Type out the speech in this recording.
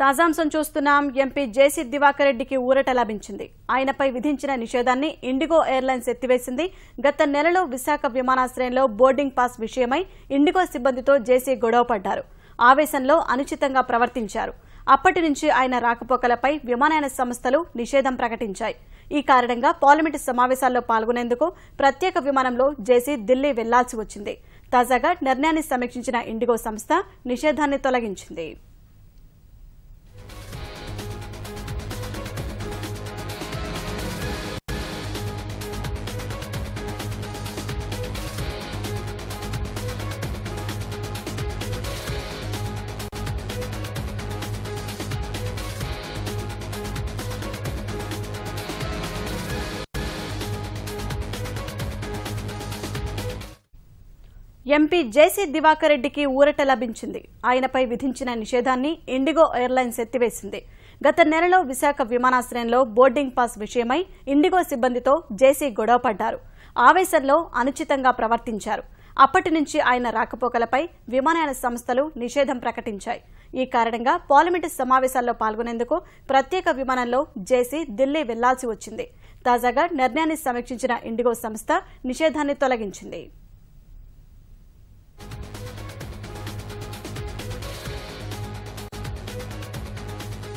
తాజాంశం చూస్తున్నాం. ఎంపీ జేసీ దివాకర్ రెడ్డికి ఊరట లభించింది. ఆయనపై విధించిన నిషేధాన్ని ఇండిగో ఎయిర్లైన్స్ ఎత్తివేసింది. గత నెలలో విశాఖ విమానాశ్రయంలో బోర్డింగ్ పాస్ విషయమై ఇండిగో సిబ్బందితో జేసీ గొడవ పడ్డారు. ఆవేశంలో అనుచితంగా ప్రవర్తించారు. అప్పటి నుంచి ఆయన రాకపోకలపై విమానయాన సంస్థలు నిషేధం ప్రకటించాయి. ఈ కారణంగా పార్లమెంటు సమావేశాల్లో పాల్గొనేందుకు ప్రత్యేక విమానంలో జేసీ ఢిల్లీ వెళ్లాల్సి వచ్చింది. తాజాగా నిర్ణయాన్ని సమీక్షించిన ఇండిగో సంస్థ నిషేధాన్ని తొలగించింది. ఎంపీ జేసీ దివాకర్ రెడ్డికి ఊరట లభించింది. ఆయనపై విధించిన నిషేధాన్ని ఇండిగో ఎయిర్లైన్స్ ఎత్తివేసింది. గత నెలలో విశాఖ విమానాశ్రయంలో బోర్డింగ్ పాస్ విషయమై ఇండిగో సిబ్బందితో జేసీ గొడవ పడ్డారు. ఆవేశంలో అనుచితంగా ప్రవర్తించారు. అప్పటి నుంచి ఆయన రాకపోకలపై విమానయాన సంస్థలు నిషేధం ప్రకటించాయి. ఈ కారణంగా పార్లమెంటు సమావేశాల్లో పాల్గొనేందుకు ప్రత్యేక విమానంలో జేసీ ఢిల్లీ వెళ్లాల్సి వచ్చింది. తాజాగా నిర్ణయాన్ని సమీక్షించిన ఇండిగో సంస్థ నిషేధాన్ని తొలగించింది.